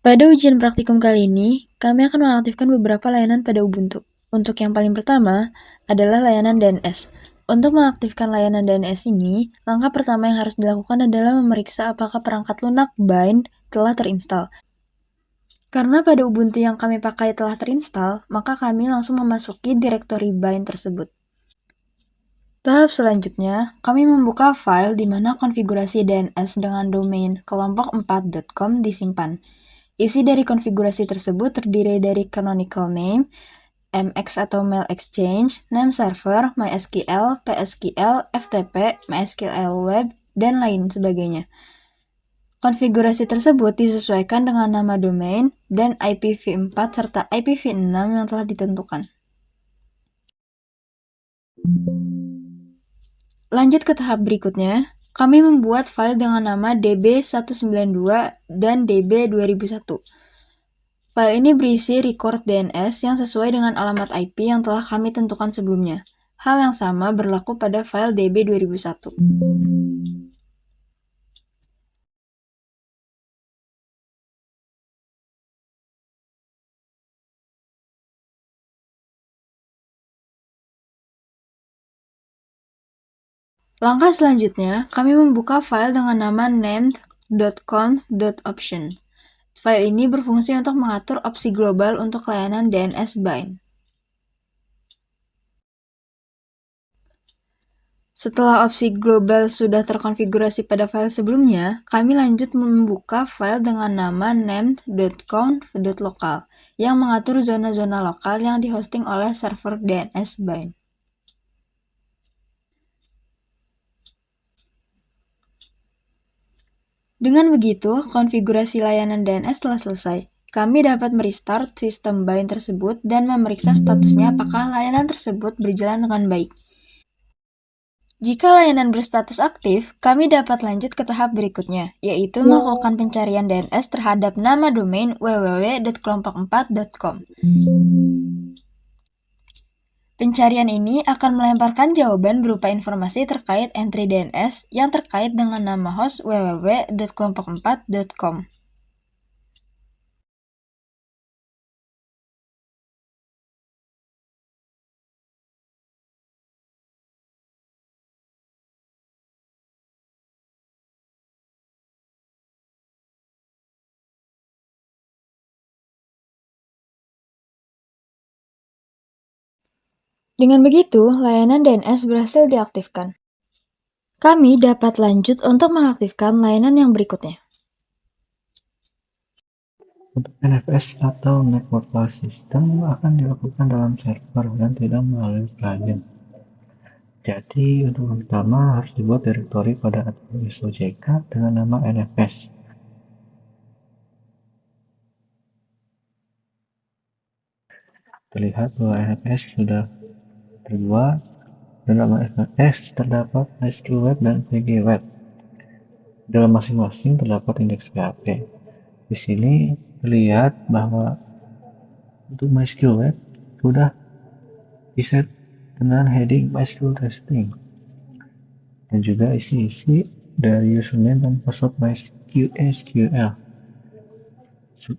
Pada ujian praktikum kali ini, kami akan mengaktifkan beberapa layanan pada Ubuntu. Untuk yang paling pertama adalah layanan DNS. Untuk mengaktifkan layanan DNS ini, langkah pertama yang harus dilakukan adalah memeriksa apakah perangkat lunak bind telah terinstall. Karena pada Ubuntu yang kami pakai telah terinstall, maka kami langsung memasuki direktori bind tersebut. Tahap selanjutnya, kami membuka file di mana konfigurasi DNS dengan domain kelompok4.com disimpan. Isi dari konfigurasi tersebut terdiri dari canonical name, MX atau mail exchange, name server, MySQL, PSQL, FTP, MySQL web, dan lain sebagainya. Konfigurasi tersebut disesuaikan dengan nama domain dan IPv4 serta IPv6 yang telah ditentukan. Lanjut ke tahap berikutnya, kami membuat file dengan nama db192 dan db2001. File ini berisi record DNS yang sesuai dengan alamat IP yang telah kami tentukan sebelumnya. Hal yang sama berlaku pada file db2001. Langkah selanjutnya, kami membuka file dengan nama named.conf.option. File ini berfungsi untuk mengatur opsi global untuk layanan DNS bind. Setelah opsi global sudah terkonfigurasi pada file sebelumnya, kami lanjut membuka file dengan nama named.conf.local yang mengatur zona-zona lokal yang dihosting oleh server DNS bind. Dengan begitu, konfigurasi layanan DNS telah selesai. Kami dapat merestart sistem bind tersebut dan memeriksa statusnya apakah layanan tersebut berjalan dengan baik. Jika layanan berstatus aktif, kami dapat lanjut ke tahap berikutnya, yaitu melakukan pencarian DNS terhadap nama domain www.kelompok4.com. Pencarian ini akan melemparkan jawaban berupa informasi terkait entry DNS yang terkait dengan nama host www.kelompok4.com. Dengan begitu, layanan DNS berhasil diaktifkan. Kami dapat lanjut untuk mengaktifkan layanan yang berikutnya. Untuk NFS atau Network File System akan dilakukan dalam server dan tidak melalui client. Jadi untuk yang pertama harus dibuat direktori pada SOJK dengan nama NFS. Terlihat bahwa NFS sudah terbuat dan nama NFS terdapat MySQL Web dan PG Web. Dalam masing-masing terdapat indeks PHP. Di sini terlihat bahwa untuk MySQL Web sudah diset dengan heading MySQL Testing dan juga isi-isi dari username dan password MySQL.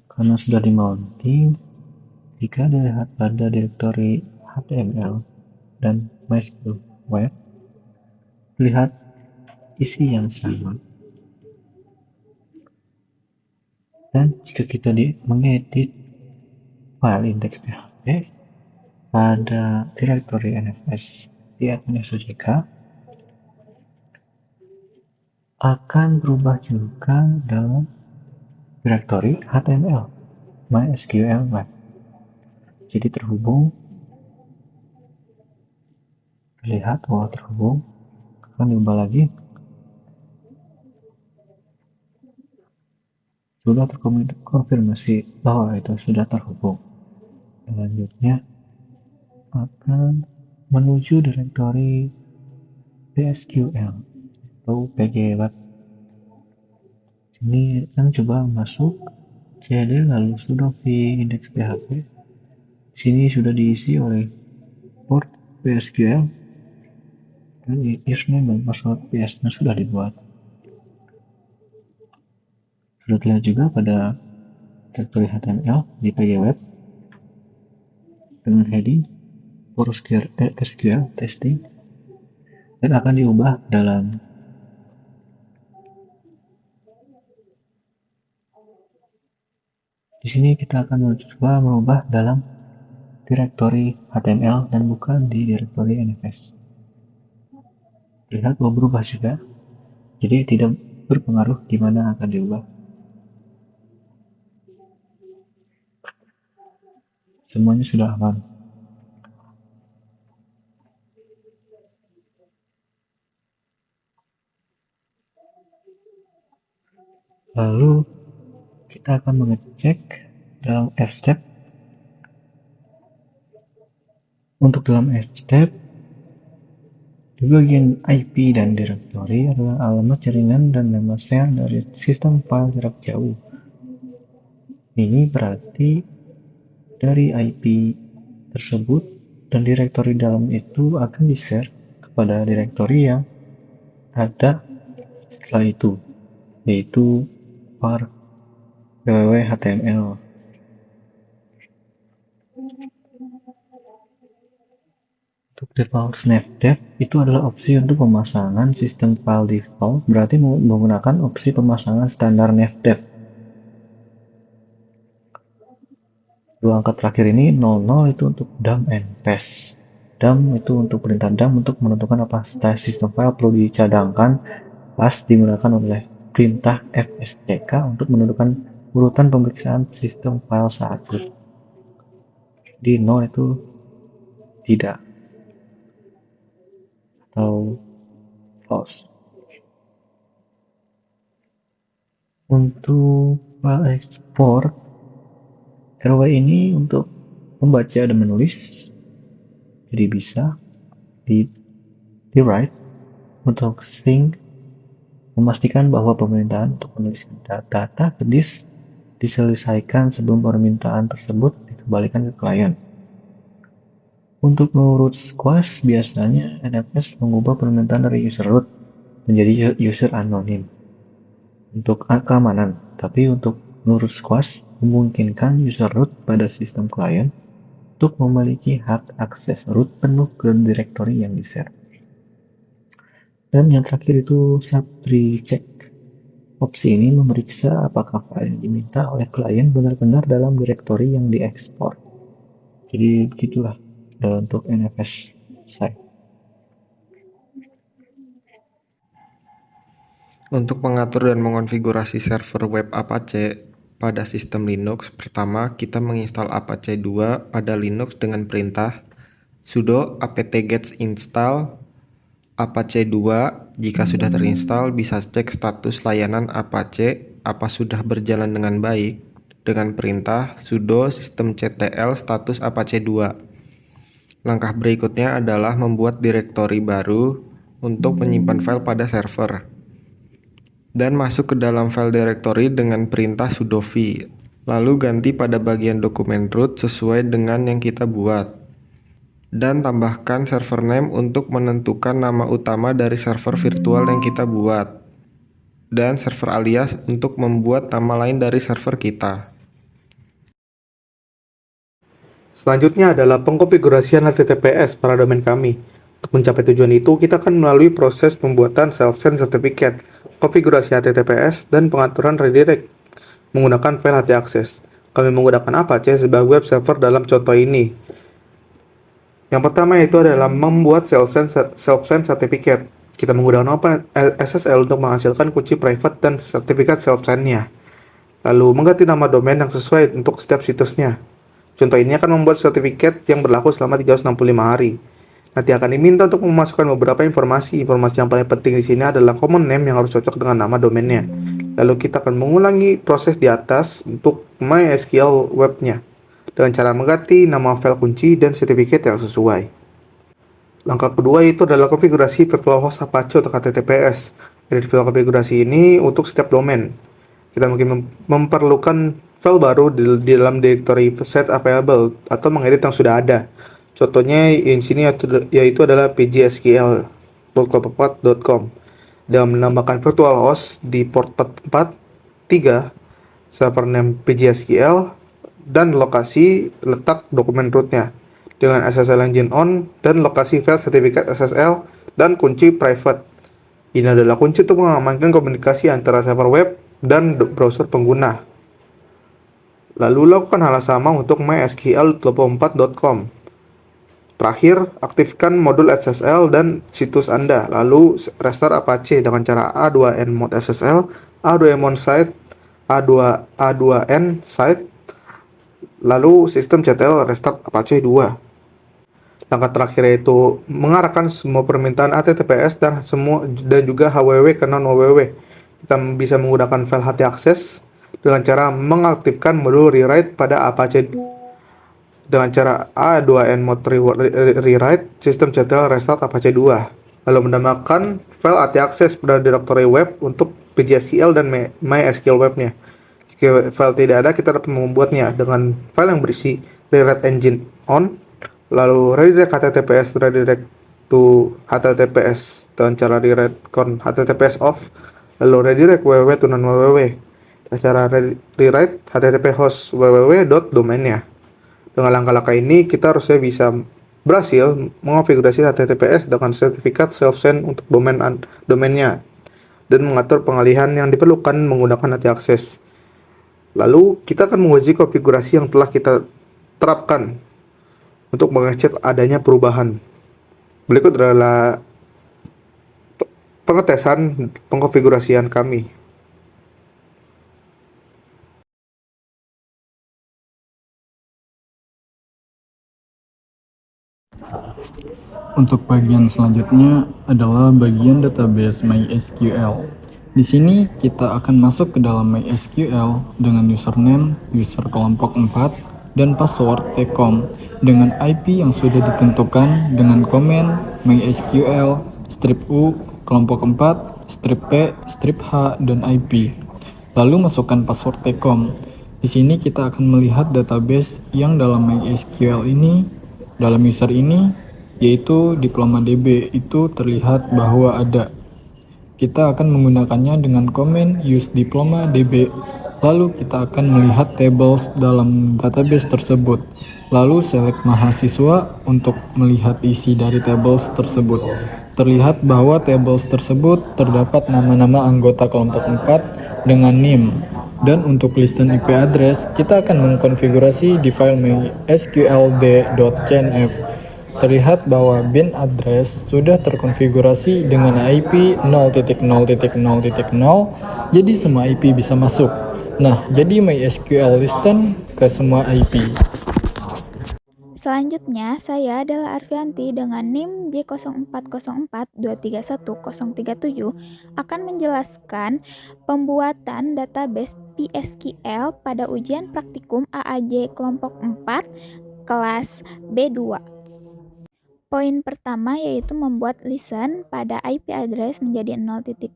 Karena sudah di-mounting, jika dilihat pada direktori HTML dan MySQL Web, lihat isi yang sama. Dan jika kita mengedit file index PHP pada direktori NFS di admin SOJK, akan berubah juga dalam direktori HTML MySQL Web. Jadi terhubung, terlihat bahwa terhubung, akan diubah lagi. Sudah terkonfirmasi bahwa itu sudah terhubung. Selanjutnya akan menuju direktori PSQL atau PG Web. Ini akan coba masuk cd lalu sudo v index php. Sini sudah diisi oleh port PSQL dan username dan password PS-nya sudah dibuat. Sudah terlihat juga pada directory HTML di pgweb dengan heading for SQL testing dan akan diubah dalam di sini kita akan mencoba merubah dalam directory HTML dan bukan di directory NFS. Lihat bahwa berubah juga, jadi tidak berpengaruh di mana akan diubah. Semuanya sudah aman. Lalu kita akan mengecek dalam step. Untuk dalam step, di bagian IP dan directory adalah alamat jaringan dan nama share dari sistem file jarak jauh. Ini berarti dari IP tersebut dan directory dalam itu akan di-share kepada directory yang ada setelah itu, yaitu var www.html. Untuk default snapdev itu adalah opsi untuk pemasangan sistem file default, berarti menggunakan opsi pemasangan standar navdev. Dua angka terakhir ini 00 itu untuk dump and paste. Dump itu untuk perintah dump untuk menentukan apa sistem file perlu dicadangkan. Paste digunakan oleh perintah fstk untuk menentukan urutan pemeriksaan sistem file saat root. Di 0 itu tidak atau false. Untuk file export, RW ini untuk membaca dan menulis, jadi bisa di write. Untuk sync, memastikan bahwa permintaan untuk menulis data ke disk diselesaikan sebelum permintaan tersebut dikembalikan ke klien. Untuk root squash, biasanya NFS mengubah permintaan dari user root menjadi user anonim untuk keamanan, tapi untuk root squash memungkinkan user root pada sistem klien untuk memiliki hak akses root penuh ke directory yang di-share. Dan yang terakhir itu subtree check. Opsi ini memeriksa apakah file yang diminta oleh klien benar-benar dalam directory yang diekspor. Jadi begitulah untuk NFS site. Untuk mengatur dan mengonfigurasi server web Apache pada sistem Linux, pertama kita menginstal Apache 2 pada Linux dengan perintah sudo apt-get install Apache 2. Jika sudah terinstall, bisa cek status layanan Apache apa sudah berjalan dengan baik dengan perintah sudo systemctl status Apache 2. Langkah berikutnya adalah membuat direktori baru untuk menyimpan file pada server dan masuk ke dalam file directory dengan perintah sudo v. Lalu ganti pada bagian dokumen root sesuai dengan yang kita buat. Dan tambahkan server name untuk menentukan nama utama dari server virtual yang kita buat. Dan server alias untuk membuat nama lain dari server kita. Selanjutnya adalah pengkonfigurasian HTTPS pada domain kami. Untuk mencapai tujuan itu, kita akan melalui proses pembuatan self-send certificate, konfigurasi HTTPS, dan pengaturan redirect menggunakan file htaccess. Kami menggunakan Apache sebagai web server dalam contoh ini. Yang pertama yaitu adalah membuat self-send certificate. Kita menggunakan OpenSSL untuk menghasilkan kunci private dan sertifikat self-send-nya. Lalu mengganti nama domain yang sesuai untuk setiap situsnya. Contoh ini akan membuat sertifikat yang berlaku selama 365 hari. Nanti akan diminta untuk memasukkan beberapa informasi. Informasi yang paling penting di sini adalah common name yang harus cocok dengan nama domainnya. Lalu kita akan mengulangi proses di atas untuk MySQL webnya dengan cara mengganti nama file kunci dan sertifikat yang sesuai. Langkah kedua itu adalah konfigurasi virtual host Apache untuk HTTPS. Dari file konfigurasi ini untuk setiap domain. Kita mungkin memerlukan file baru di dalam directory set available atau mengedit yang sudah ada. Contohnya di sini yaitu adalah pgsql.com dan menambahkan virtual host di port 43 server name PGSQL, dan lokasi letak dokumen rootnya dengan SSL engine on dan lokasi file sertifikat SSL dan kunci private. Ini adalah kunci untuk mengamankan komunikasi antara server web dan browser pengguna. Lalu lakukan hal sama untuk mysql24.com. Terakhir, aktifkan modul SSL dan situs Anda, lalu restart Apache dengan cara A2N mod SSL, A2N site, A2N site, lalu sistem CTL restart Apache 2. Langkah terakhir yaitu mengarahkan semua permintaan HTTPS dan juga HWW ke non-HWW. Kita bisa menggunakan file htaccess dengan cara mengaktifkan modul rewrite pada Apache dengan cara A2N mod rewrite sistem CTL restart Apache 2. Lalu menambahkan file htaccess pada directory web untuk PGSQL dan MySQL webnya. Jika file tidak ada, kita dapat membuatnya dengan file yang berisi rewrite engine on, lalu redirect HTTPS redirect to HTTPS dengan cara rewrite con HTTPS off, lalu redirect www to non www dengan cara rewrite HTTP host www.domainnya. Dengan langkah-langkah ini, kita harusnya bisa berhasil mengonfigurasi HTTPS dengan sertifikat self-send untuk domainnya dan mengatur pengalihan yang diperlukan menggunakan htaccess. Lalu, kita akan menguji konfigurasi yang telah kita terapkan untuk mengecek adanya perubahan. Berikut adalah pengetesan pengkonfigurasian kami. Untuk bagian selanjutnya adalah bagian database MySQL. Di sini kita akan masuk ke dalam MySQL dengan username, user kelompok 4, dan password tcom dengan IP yang sudah ditentukan dengan komen MySQL strip U kelompok 4 strip P strip H dan IP. Lalu masukkan password tcom. Di sini kita akan melihat database yang dalam MySQL ini, dalam user ini, yaitu diploma.db. Itu terlihat bahwa ada. Kita akan menggunakannya dengan komen use diploma.db. Lalu kita akan melihat tables dalam database tersebut. Lalu select mahasiswa untuk melihat isi dari tables tersebut. Terlihat bahwa tables tersebut terdapat nama-nama anggota kelompok 4 dengan NIM. Dan untuk listen IP address, kita akan mengkonfigurasi di file mysqld.cnf. Terlihat bahwa bin address sudah terkonfigurasi dengan IP 0.0.0.0, jadi semua IP bisa masuk. Nah, jadi MySQL listen ke semua IP. Selanjutnya, saya adalah Arfianti dengan NIM J0404231037 akan menjelaskan pembuatan database PSQL pada ujian praktikum AAJ kelompok 4 kelas B2. Poin pertama yaitu membuat listen pada IP address menjadi 0.0.0.0,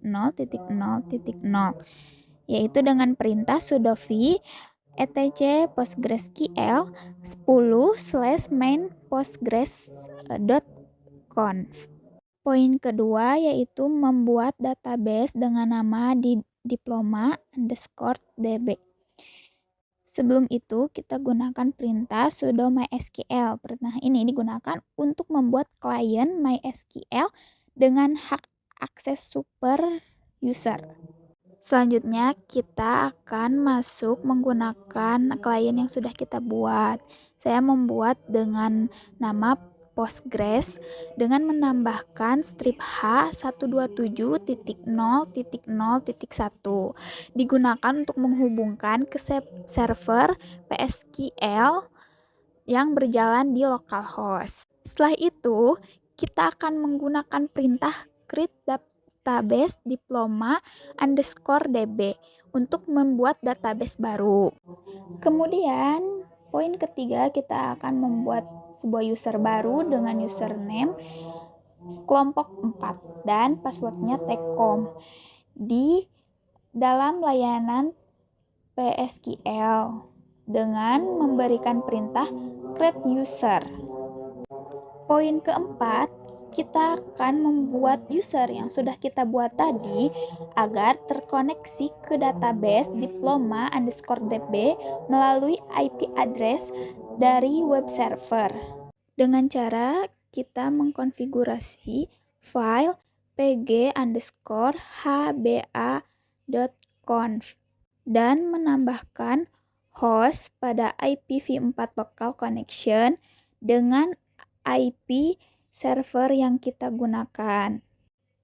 yaitu dengan perintah sudo v etc postgresql 10/main postgres.conf. Poin kedua yaitu membuat database dengan nama di diploma_db. Sebelum itu, kita gunakan perintah sudo mysql. Perintah ini digunakan untuk membuat klien MySQL dengan hak akses super user. Selanjutnya, kita akan masuk menggunakan klien yang sudah kita buat. Saya membuat dengan nama Postgres dengan menambahkan strip H 127.0.0.1 digunakan untuk menghubungkan ke server PSQL yang berjalan di localhost. Setelah itu, kita akan menggunakan perintah create database diploma_db untuk membuat database baru. Kemudian, poin ketiga, kita akan membuat sebuah user baru dengan username kelompok 4 dan passwordnya tcom di dalam layanan PSQL dengan memberikan perintah create user. Poin keempat, kita akan membuat user yang sudah kita buat tadi agar terkoneksi ke database diploma_db melalui IP address dari web server. Dengan cara kita mengkonfigurasi file pg_hba.conf dan menambahkan host pada IPv4 local connection dengan IP server yang kita gunakan.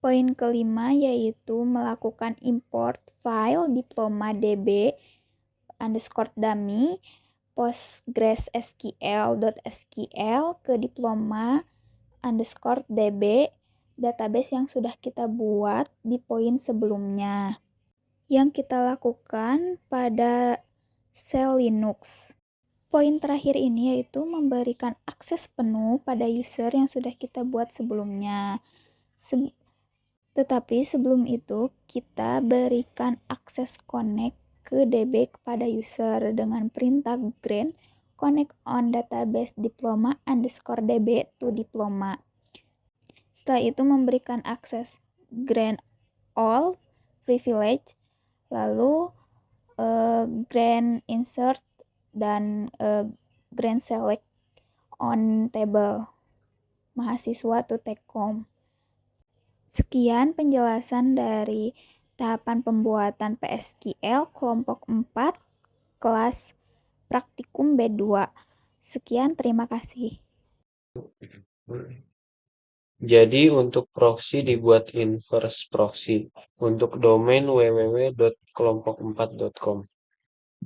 Poin kelima yaitu melakukan import file diploma_db_dummy postgresql.sql ke diploma_db database yang sudah kita buat di poin sebelumnya. Yang kita lakukan pada shell Linux. Poin terakhir ini yaitu memberikan akses penuh pada user yang sudah kita buat sebelumnya. Tetapi sebelum itu kita berikan akses connect ke DB kepada user dengan perintah grant connect on database diploma_db to diploma. Setelah itu memberikan akses grant all privilege, lalu grant insert dan grant select on table mahasiswa to take home. Sekian penjelasan dari tahapan pembuatan PSQL kelompok 4 kelas praktikum B2. Sekian, terima kasih. Jadi untuk proxy dibuat inverse proxy untuk domain www.kelompok4.com.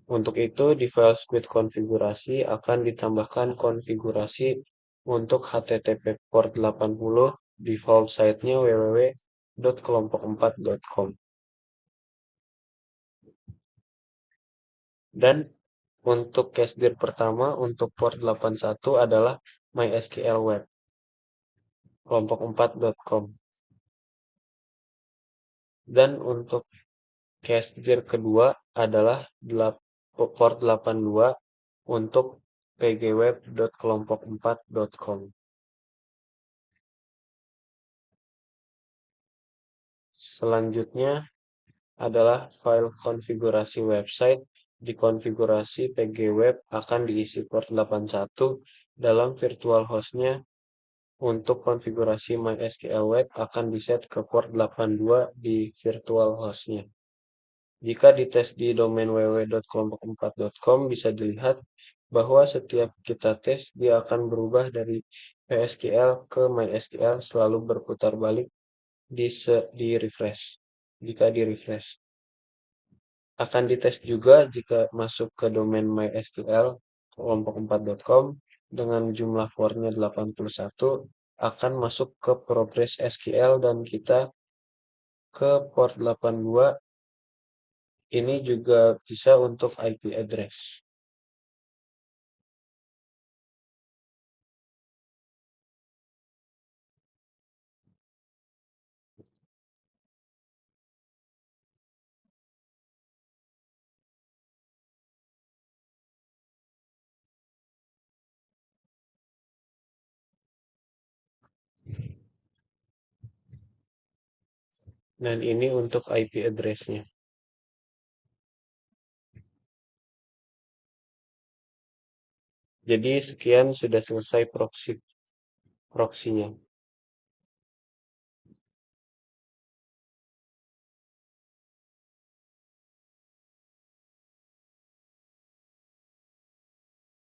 Untuk itu di file script konfigurasi akan ditambahkan konfigurasi untuk HTTP port 80 default site-nya www.kelompok4.com. Dan untuk CASDIR pertama untuk port 81 adalah MySQL Web kelompok4.com. Dan untuk CASDIR kedua adalah port 82 untuk pgweb.kelompok4.com. Selanjutnya adalah file konfigurasi website. Di konfigurasi pgweb akan diisi port 81 dalam virtual hostnya. Untuk konfigurasi MySQL Web akan diset ke port 82 di virtual hostnya. Jika dites di domain www.kelompok4.com bisa dilihat bahwa setiap kita tes dia akan berubah dari PSQL ke MySQL selalu berputar balik di refresh. Jika di refresh akan dites juga jika masuk ke domain MySQL kelompok4.com dengan jumlah portnya 81 akan masuk ke progress SQL dan kita ke port 82. Ini juga bisa untuk IP address. Dan ini untuk IP address-nya. Jadi sekian sudah selesai proxy-nya.